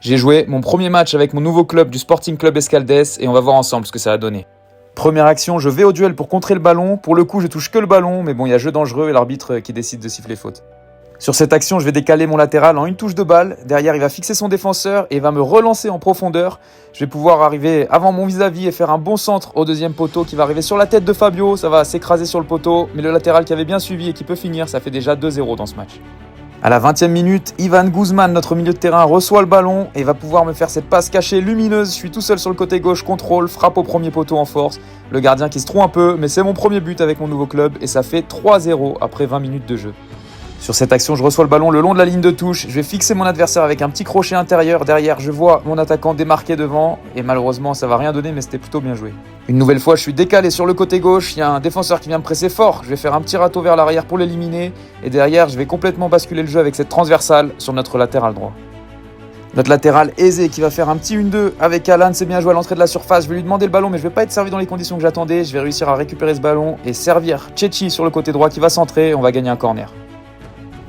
J'ai joué mon premier match avec mon nouveau club du Sporting Club Escaldes et on va voir ensemble ce que ça a donné. Première action, je vais au duel pour contrer le ballon. Pour le coup, je touche que le ballon, mais bon, il y a jeu dangereux et l'arbitre qui décide de siffler faute. Sur cette action, je vais décaler mon latéral en une touche de balle. Derrière, il va fixer son défenseur et il va me relancer en profondeur. Je vais pouvoir arriver avant mon vis-à-vis et faire un bon centre au deuxième poteau qui va arriver sur la tête de Fabio. Ça va s'écraser sur le poteau, mais le latéral qui avait bien suivi et qui peut finir, ça fait déjà 2-0 dans ce match. À la 20e minute, Ivan Guzman, notre milieu de terrain, reçoit le ballon et va pouvoir me faire cette passe cachée lumineuse. Je suis tout seul sur le côté gauche, contrôle, frappe au premier poteau en force. Le gardien qui se trouve un peu, mais c'est mon premier but avec mon nouveau club et ça fait 3-0 après 20 minutes de jeu. Sur cette action, je reçois le ballon le long de la ligne de touche. Je vais fixer mon adversaire avec un petit crochet intérieur. Derrière, je vois mon attaquant démarquer devant. Et malheureusement, ça va rien donner, mais c'était plutôt bien joué. Une nouvelle fois, je suis décalé sur le côté gauche. Il y a un défenseur qui vient me presser fort. Je vais faire un petit râteau vers l'arrière pour l'éliminer. Et derrière, je vais complètement basculer le jeu avec cette transversale sur notre latéral droit. Notre latéral aisé qui va faire un petit 1-2 avec Alan, c'est bien joué à l'entrée de la surface. Je vais lui demander le ballon, mais je ne vais pas être servi dans les conditions que j'attendais. Je vais réussir à récupérer ce ballon et servir Tchétchi sur le côté droit qui va centrer. On va gagner un corner.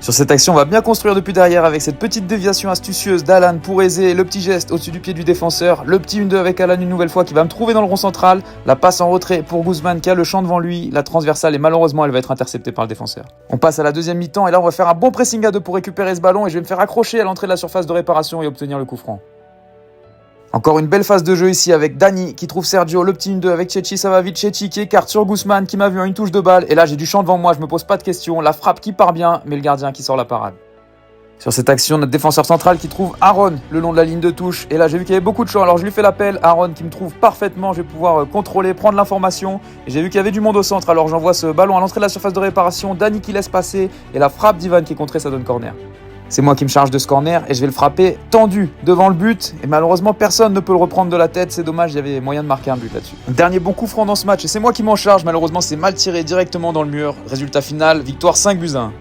Sur cette action, on va bien construire depuis derrière avec cette petite déviation astucieuse d'Alan pour aiser le petit geste au-dessus du pied du défenseur. Le petit 1-2 avec Alan une nouvelle fois qui va me trouver dans le rond central. La passe en retrait pour Guzman qui a le champ devant lui. La transversale et malheureusement, elle va être interceptée par le défenseur. On passe à la deuxième mi-temps et là, on va faire un bon pressing à deux pour récupérer ce ballon et je vais me faire accrocher à l'entrée de la surface de réparation et obtenir le coup franc. Encore une belle phase de jeu ici avec Dani qui trouve Sergio, le petit 1-2 avec Tchétchi, ça va vite, Tchétchi qui écarte sur Guzman qui m'a vu en une touche de balle et là j'ai du champ devant moi, je me pose pas de questions, la frappe qui part bien mais le gardien qui sort la parade. Sur cette action, notre défenseur central qui trouve Aaron le long de la ligne de touche et là j'ai vu qu'il y avait beaucoup de champ, alors je lui fais l'appel, Aaron qui me trouve parfaitement, je vais pouvoir contrôler, prendre l'information et j'ai vu qu'il y avait du monde au centre, alors j'envoie ce ballon à l'entrée de la surface de réparation, Dani qui laisse passer et la frappe d'Ivan qui est contrée, ça donne corner. C'est moi qui me charge de ce corner et je vais le frapper tendu devant le but. Et malheureusement, personne ne peut le reprendre de la tête. C'est dommage, il y avait moyen de marquer un but là-dessus. Dernier bon coup franc dans ce match et c'est moi qui m'en charge. Malheureusement, c'est mal tiré directement dans le mur. Résultat final, victoire 5-1.